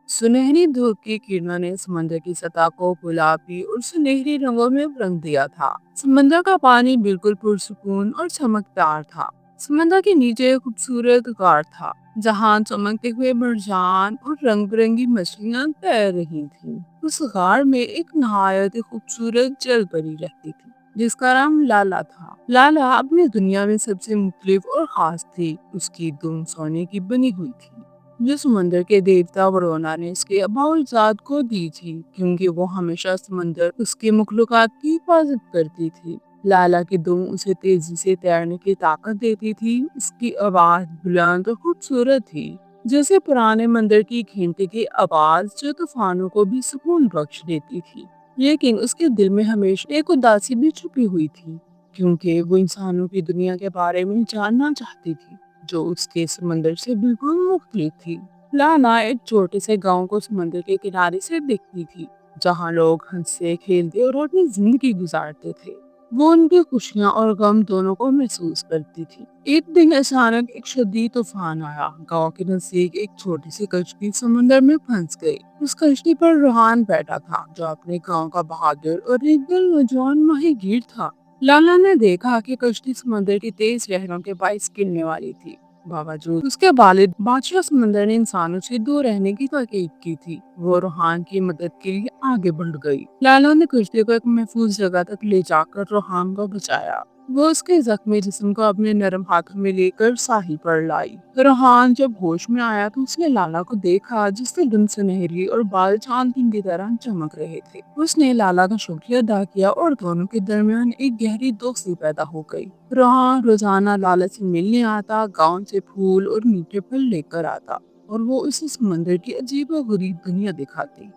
सुनहरी धूप की किरणों ने समंदर की सतह को गुलाबी और सुनहरी रंगों में रंग दिया था। समंदर का पानी बिल्कुल पुरसुकून और चमकदार था। समंदर के नीचे एक खूबसूरत गार था, जहाँ चमकते हुए मरजान और रंग बिरंगी मछलियां तैर रही थीं। उस गार में एक नहायत ही खूबसूरत जल परी रहती थी, जिसका नाम लाला था। लाला अपनी दुनिया में सबसे मुख्तलिफ और खास थी। उसकी दुम सोने की बनी हुई थी, जो समंदर के देवता वरोना ने इसके अबाउजात को दी थी, क्योंकि वो हमेशा समंदर उसके मखलूकात की हिफाजत करती थी। लाला की दुम उसे तेजी से तैरने की ताकत देती थी। उसकी आवाज बुलंद और खूबसूरत थी, जैसे पुराने मंदिर की घंटी की आवाज, जो तूफानों को भी सुकून बख्श देती थी। लेकिन उसके दिल में हमेशा एक उदासी भी छुपी हुई थी, क्योंकि वो इंसानों की दुनिया के बारे में जानना चाहती थी, जो उसके समंदर से बिल्कुल मुख्तलिफ थी। लाना एक छोटे से गांव को समंदर के किनारे से देखती थी, जहां लोग हंसते खेलते और अपनी जिंदगी गुजारते थे। वो उनकी खुशियां और गम दोनों को महसूस करती थी। एक दिन अचानक एक शदीद तूफान आया। गांव के नजदीक एक छोटी सी कश्ती समंदर में फंस गई। उस कश्ती पर रूहान बैठा था, जो अपने गांव का बहादुर और एक दिल नौजवान माहीगीर था। लाला ने देखा कि कश्ती समंदर की तेज लहरों के बाइस गिरने वाली थी। बावजूद उसके वालिद बादशाह समंदर ने इंसानों से दूर रहने की ताकीद की थी। वो रूहान की मदद के लिए आगे बढ़ गई। लाला ने कश्ती को एक महफूज जगह तक ले जाकर रूहान को बचाया। वो उसके जख्मी जिस्म को अपने नरम हाथों में लेकर साहिल पर लाई। रूहान जब होश में आया तो उसने लाला को देखा, जिसकी धुन सुनहरी और बाल चांदनी की तरह चमक रहे थे। उसने लाला का शुक्रिया अदा किया और दोनों के दरमियान एक गहरी दोस्ती पैदा हो गई। रूहान रोजाना लाला से मिलने आता, गांव से फूल और मीठे फल लेकर आता, और वो उसे समंदर की अजीबोगरीब दुनिया दिखाती।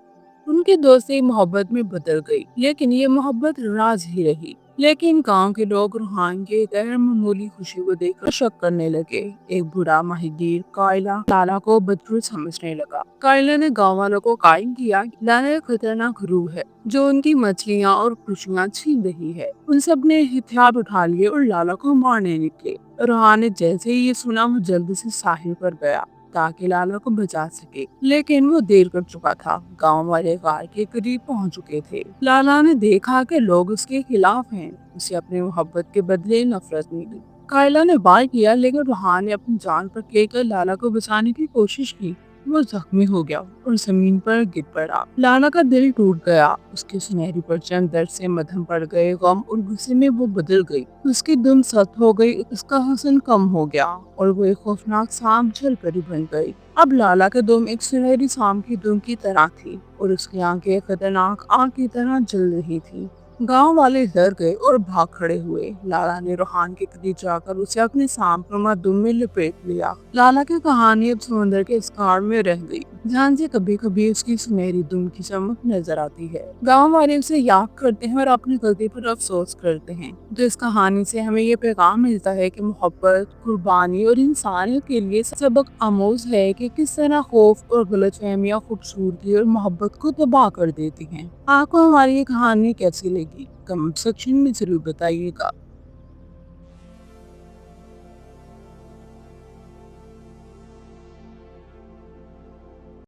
उनकी दोस्ती मोहब्बत में बदल गई, लेकिन ये मोहब्बत राज ही रही। लेकिन गांव के लोग रूहान के गैर मामूली खुशी को देखकर शक करने लगे। एक बुरा माहिगीर कायला लाला को बदरू समझने लगा। कायला ने गांव वालों को कायम किया कि लाला एक खतरनाक रूह है, जो उनकी मछलियां और खुशियां छीन रही है। उन सब ने हथियार उठा लिए और लाला को मारने निकले। रूहान ने जैसे ही ये सुना, वो जल्दी से साहिल पर गया ताकि लाला को बचा सके, लेकिन वो देर कर चुका था। गांव वाले गार के करीब पहुंच चुके थे। लाला ने देखा कि लोग उसके खिलाफ हैं। उसे अपनी मोहब्बत के बदले नफरत मिली। कायला ने वार किया, लेकिन रूहान ने अपनी जान पर लेकर लाला को बचाने की कोशिश की। वो जख्मी हो गया और जमीन पर गिर पड़ा। लाला का दिल टूट गया। उसके सुनहरी परछन दर्द से मध्यम पड़ गए। गम और गुस्से में वो बदल गई। उसकी दुम सख्त हो गई, उसका हुस्न कम हो गया, और वो एक खौफनाक सांप जल परी बन गई। अब लाला का दुम एक सुनहरी सांप की दुम की तरह थी, और उसकी आंखें खतरनाक आग की तरह जल रही थी। गांव वाले डर गए और भाग खड़े हुए। लाला ने रूहान के करीब जाकर उसे अपने सांपनुमा दुम में लपेट लिया। लाला की कहानी अब समंदर के इस गार में रह गई, जहाँ से कभी कभी उसकी सुनहरी दुम की चमक नजर आती है। गांव वाले उसे याद करते हैं और अपनी गलती पर अफसोस करते हैं। तो इस कहानी से हमें ये पैगाम मिलता है कि मोहब्बत, कुर्बानी और इंसानियत के लिए सबक आमोज है कि किस तरह खौफ और गलतफहमियां खूबसूरती और मोहब्बत को तबाह कर देती हैं। आपको हमारी ये कहानी कैसी लगी? कमेंट सेक्शन में जरूर बताइएगा।